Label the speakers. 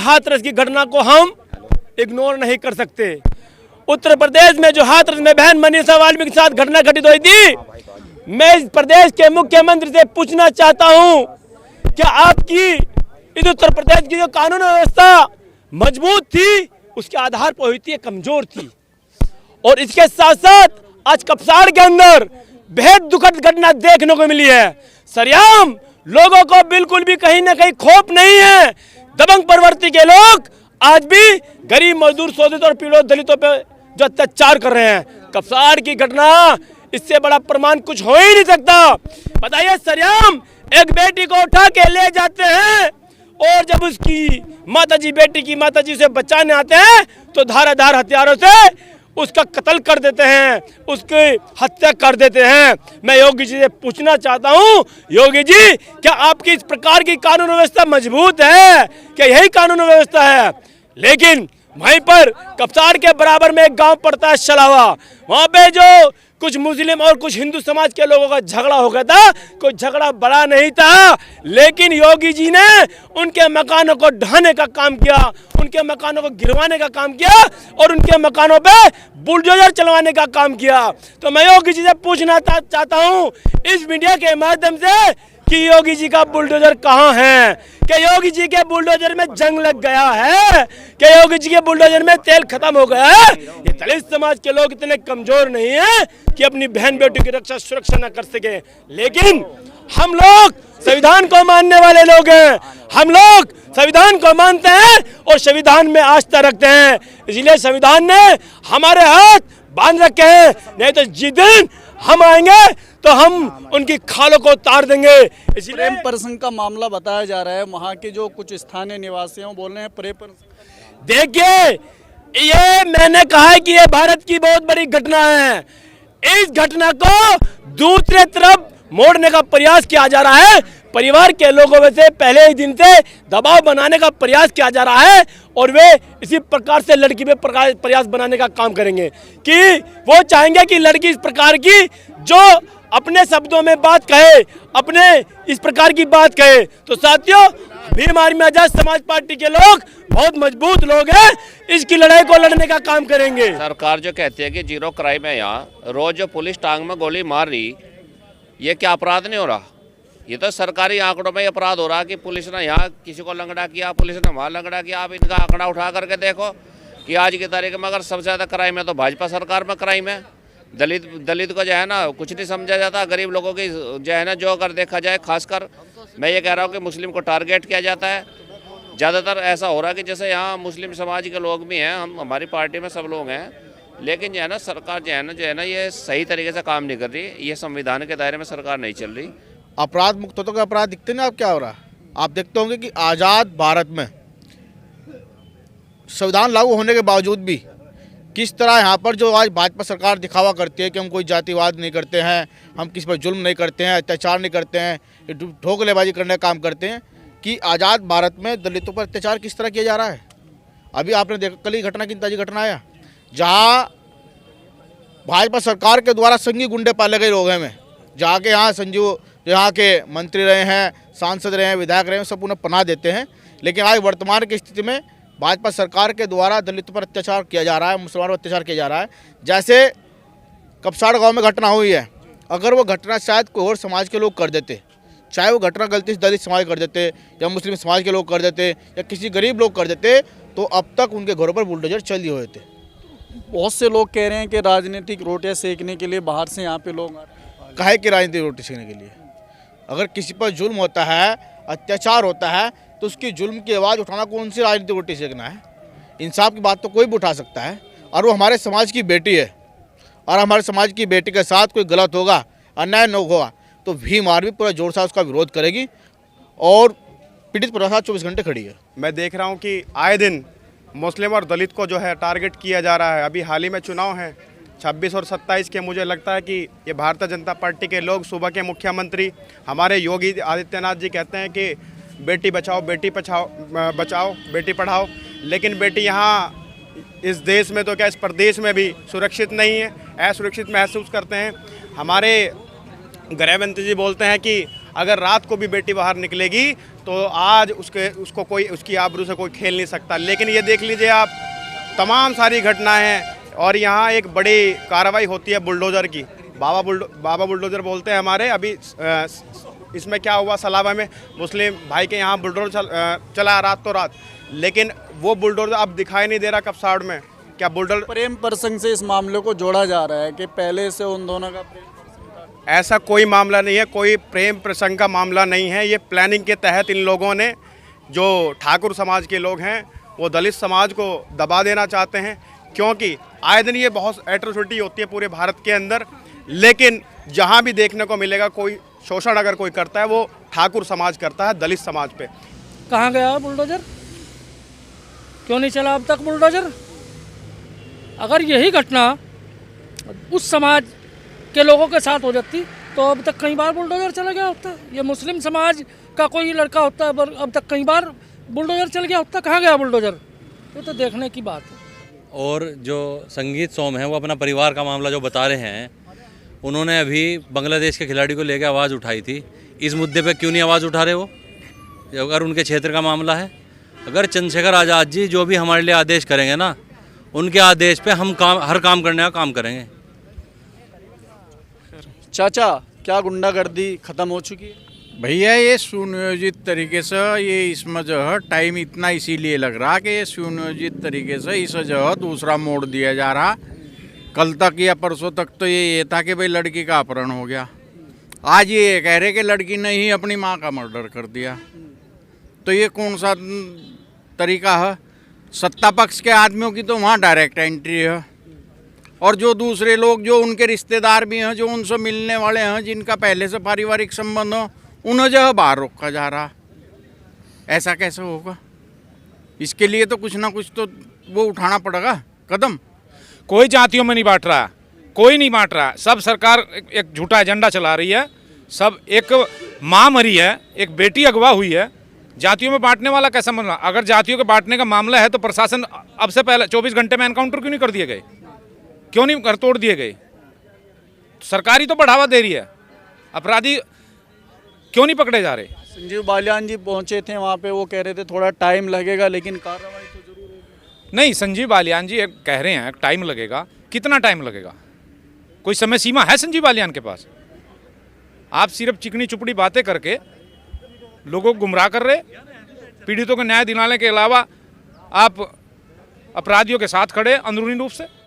Speaker 1: हाथरस की घटना को हम इग्नोर नहीं कर सकते। उत्तर प्रदेश में जो हाथरस में बहन मनीषा वाल्मीकि के साथ घटना घटित हुई थी, मैं इस प्रदेश के मुख्यमंत्री से पूछना चाहता हूं, क्या आपकी इस उत्तर प्रदेश की जो कानून व्यवस्था मजबूत थी उसके आधार पर हुई थी, कमजोर थी? और इसके साथ साथ आज कपसाड़ के अंदर बेहद दुखद घटना देखने को मिली है। सरेआम लोगों को बिल्कुल भी कहीं ना कहीं खौफ नहीं है। दबंग प्रवृत्ति के लोग आज भी गरीब मजदूर शोषित और पीड़ित दलितों पे जो अत्याचार कर रहे हैं। कपसाड़ की घटना, इससे बड़ा प्रमाण कुछ हो ही नहीं सकता। बताइए, सरेआम एक बेटी को उठा के ले जाते हैं और जब उसकी माताजी, बेटी की माताजी उसे बचाने आते हैं तो धाराधार हथियारों से उसका कत्ल कर देते हैं, उसकी हत्या कर देते हैं। मैं योगी जी से पूछना चाहता हूं, योगी जी क्या आपकी इस प्रकार की कानून व्यवस्था मजबूत है? क्या यही कानून व्यवस्था है? लेकिन वहीं पर कपसाड़ के बराबर में एक गांव पड़ता है शलावा, वहां पे जो कुछ मुस्लिम और कुछ हिंदू समाज के लोगों का झगड़ा हो गया था। कोई झगड़ा बड़ा नहीं था, लेकिन योगी जी ने उनके मकानों को ढहाने का काम किया, उनके मकानों को गिरवाने का काम किया और उनके मकानों पे बुलडोजर चलवाने का काम किया। तो मैं योगी जी से पूछना चाहता हूं इस मीडिया के माध्यम से कि योगी जी का बुलडोजर कहां है? क्या योगी जी के बुलडोजर में जंग लग गया है? क्या योगी जी के बुलडोजर में तेल खत्म हो गया है? ये दलित समाज के लोग इतने कमजोर नहीं है कि अपनी बहन बेटी की रक्षा सुरक्षा न कर सके। लेकिन हम लोग संविधान को मानने वाले लोग हैं, हम लोग संविधान को मानते हैं और संविधान में आस्था रखते हैं, इसलिए संविधान ने हमारे हाथ बांध रखे हैं। नहीं तो जिस दिन हम आएंगे तो हम उनकी खालों को उतार देंगे। इसलिए
Speaker 2: प्रेम प्रसंग का मामला बताया जा रहा है, वहाँ के जो कुछ स्थानीय निवासी हैं बोल रहे हैं प्रेम प्रसंग।
Speaker 1: देखिए, ये मैंने कहा है कि ये भारत की बहुत बड़ी घटना है। इस घटना को दूसरे तरफ मोड़ने का प्रयास किया जा रहा है। परिवार के लोगों में से पहले ही दिन से दबाव बनाने का प्रयास किया जा रहा है और वे इसी प्रकार से लड़की पे प्रयास बनाने का काम करेंगे कि वो चाहेंगे कि लड़की इस प्रकार की जो अपने शब्दों में बात कहे, अपने इस प्रकार की बात कहे। तो साथियों, भीम आर्मी आजाद समाज पार्टी के लोग बहुत मजबूत लोग हैं, इसकी लड़ाई को लड़ने का काम करेंगे।
Speaker 3: सरकार जो कहती है कि जीरो क्राइम है, यहाँ रोज जो पुलिस टांग में गोली मार रही, ये क्या अपराध नहीं हो रहा? ये तो सरकारी आंकड़ों में अपराध हो रहा कि पुलिस ने यहाँ किसी को लंगड़ा किया, पुलिस ने वहाँ लंगड़ा किया। आप इनका आंकड़ा उठा करके देखो कि आज की तारीख में अगर सबसे ज़्यादा क्राइम है तो भाजपा सरकार में क्राइम है। दलित को जो है ना कुछ नहीं समझा जाता, गरीब लोगों की जो है ना जो अगर देखा जाए, खासकर मैं ये कह रहा हूँ कि मुस्लिम को टारगेट किया जाता है। ज़्यादातर ऐसा हो रहा है कि जैसे यहाँ मुस्लिम समाज के लोग भी हैं, हम हमारी पार्टी में सब लोग हैं, लेकिन जो है ना सरकार जो है ना ये सही तरीके से काम नहीं कर रही। ये संविधान के दायरे में सरकार नहीं चल रही।
Speaker 4: अपराध मुक्त होते के अपराध दिखते नहीं, आप क्या हो रहा है? आप देखते होंगे कि आज़ाद भारत में संविधान लागू होने के बावजूद भी किस तरह यहाँ पर जो आज भाजपा सरकार दिखावा करती है कि हम कोई जातिवाद नहीं करते हैं, हम किसी पर जुल्म नहीं करते हैं, अत्याचार नहीं करते हैं, ढोकलेबाजी करने का काम करते हैं, कि आज़ाद भारत में दलितों पर अत्याचार किस तरह किया जा रहा है। अभी आपने देखा कल ही घटना, कितनी ताज़ी घटना आया, जहाँ भाजपा सरकार के द्वारा संघी गुंडे पाले गए लोग हैं, जहाँ के यहाँ संजीव यहाँ के मंत्री रहे हैं, सांसद रहे हैं, विधायक रहे हैं, सब उन्हें पनाह देते हैं। लेकिन आज वर्तमान की स्थिति में भाजपा सरकार के द्वारा दलितों पर अत्याचार किया जा रहा है, मुसलमानों पर अत्याचार किया जा रहा है। जैसे कपसाड़ गांव में घटना हुई है, अगर वो घटना शायद कोई और समाज के लोग कर देते, चाहे वो घटना गलती से दलित समाज कर देते या मुस्लिम समाज के लोग कर देते या किसी गरीब लोग कर देते, तो अब तक उनके घरों पर बुलडोजर चल दिए हुए थे।
Speaker 2: बहुत से लोग कह रहे हैं कि राजनीतिक रोटियां सेकने के लिए बाहर से यहाँ पे लोग आ रहे हैं।
Speaker 4: काहे की राजनीतिक रोटी सेकने के लिए? अगर किसी पर जुल्म होता है, अत्याचार होता है, तो उसकी जुल्म की आवाज़ उठाना कौन सी राजनीतिक रोटी सेकना है? इंसाफ की बात तो कोई भी उठा सकता है, और वो हमारे समाज की बेटी है, और हमारे समाज की बेटी के साथ कोई गलत होगा, अन्याय न होगा, तो भीम आर्मी पूरा जोर से उसका विरोध करेगी और पीड़ित परिवार के साथ 24 घंटे खड़ी है।
Speaker 5: मैं देख रहा हूँ कि आए दिन मुस्लिम और दलित को जो है टारगेट किया जा रहा है। अभी हाल ही में चुनाव है 26 और 27 के, मुझे लगता है कि ये भारतीय जनता पार्टी के लोग, सूबा के मुख्यमंत्री हमारे योगी आदित्यनाथ जी कहते हैं कि बेटी बचाओ, बेटी बचाओ, बेटी पढ़ाओ, लेकिन बेटी यहाँ इस देश में तो क्या इस प्रदेश में भी सुरक्षित नहीं है, असुरक्षित महसूस करते हैं। हमारे गृह मंत्री जी बोलते हैं कि अगर रात को भी बेटी बाहर निकलेगी तो आज उसको कोई उसकी आबरू से कोई खेल नहीं सकता। लेकिन ये देख लीजिए आप, तमाम सारी घटनाएं हैं और यहाँ एक बड़ी कार्रवाई होती है बुलडोज़र की। बाबा बुलडोज़र बोलते हैं हमारे। अभी इसमें क्या हुआ, सलावा में मुस्लिम भाई के यहाँ बुलडोज़र चला रात तो रात, लेकिन वो बुलडोज़र अब दिखाई नहीं दे रहा कपसाड़ में। क्या बुलडोज़र
Speaker 2: प्रेम प्रसंग से इस मामले को जोड़ा जा रहा है कि पहले से उन दोनों का प्रेम प्रसंग था?
Speaker 5: ऐसा कोई मामला नहीं है, कोई प्रेम प्रसंग का मामला नहीं है। ये प्लानिंग के तहत इन लोगों ने, जो ठाकुर समाज के लोग हैं, वो दलित समाज को दबा देना चाहते हैं, क्योंकि आए दिन ये बहुत एट्रोसिटी होती है पूरे भारत के अंदर। लेकिन जहाँ भी देखने को मिलेगा कोई शोषण अगर कोई करता है वो ठाकुर समाज करता है दलित समाज पे।
Speaker 6: कहाँ गया बुलडोजर? क्यों नहीं चला अब तक बुलडोजर? अगर यही घटना उस समाज के लोगों के साथ हो जाती तो अब तक कई बार बुलडोजर चला गया होता। ये मुस्लिम समाज का कोई लड़का होता है, अब तक कई बार बुलडोजर चल गया होता। कहाँ गया बुलडोजर? ये तो देखने की बात है।
Speaker 7: और जो संगीत सोम है वो अपना परिवार का मामला जो बता रहे हैं, उन्होंने अभी बांग्लादेश के खिलाड़ी को लेकर आवाज़ उठाई थी। इस मुद्दे पे क्यों नहीं आवाज़ उठा रहे वो, अगर उनके क्षेत्र का मामला है? अगर चंद्रशेखर आज़ाद जी जो भी हमारे लिए आदेश करेंगे ना, उनके आदेश पे हम हर काम करने का काम करेंगे।
Speaker 2: चाचा, क्या गुंडागर्दी खत्म हो चुकी है?
Speaker 8: भैया ये सुनियोजित तरीके से, ये इसमें जो है टाइम इतना इसीलिए लग रहा कि ये सुनियोजित तरीके से इसे जो है दूसरा मोड़ दिया जा रहा। कल तक या परसों तक तो ये था कि भाई लड़की का अपहरण हो गया, आज ये कह रहे कि लड़की ने ही अपनी माँ का मर्डर कर दिया। तो ये कौन सा तरीका है? सत्ता पक्ष के आदमियों की तो वहाँ डायरेक्ट एंट्री है, और जो दूसरे लोग जो उनके रिश्तेदार भी हैं, जो उनसे मिलने वाले हैं, जिनका पहले से पारिवारिक संबंध हो, उन्हें जो है बाहर रोका जा रहा। ऐसा कैसे होगा? इसके लिए तो कुछ ना कुछ तो वो उठाना पड़ेगा कदम।
Speaker 9: कोई जातियों में नहीं बांट रहा, कोई नहीं बांट रहा। सब सरकार एक झूठा एजेंडा चला रही है। सब, एक माँ मरी है, एक बेटी अगवा हुई है, जातियों में बांटने वाला कैसा मामला? अगर जातियों के बांटने का मामला है तो प्रशासन अब से पहले 24 घंटे में एनकाउंटर क्यों नहीं कर दिए गए? क्यों नहीं कर तोड़ दिए गए? सरकार ही तो बढ़ावा दे रही है, अपराधी क्यों नहीं पकड़े जा रहे?
Speaker 2: संजीव बालियान जी पहुंचे थे वहाँ पे, वो कह रहे थे थोड़ा टाइम लगेगा लेकिन कार्रवाई तो जरूर होगी।
Speaker 9: नहीं, संजीव बालियान जी कह रहे हैं टाइम लगेगा। कितना टाइम लगेगा? कोई समय सीमा है संजीव बालियान के पास? आप सिर्फ चिकनी चुपड़ी बातें करके लोगों को गुमराह कर रहे। पीड़ितों को न्याय दिलाने के अलावा आप अपराधियों के साथ खड़े अंदरूनी रूप से।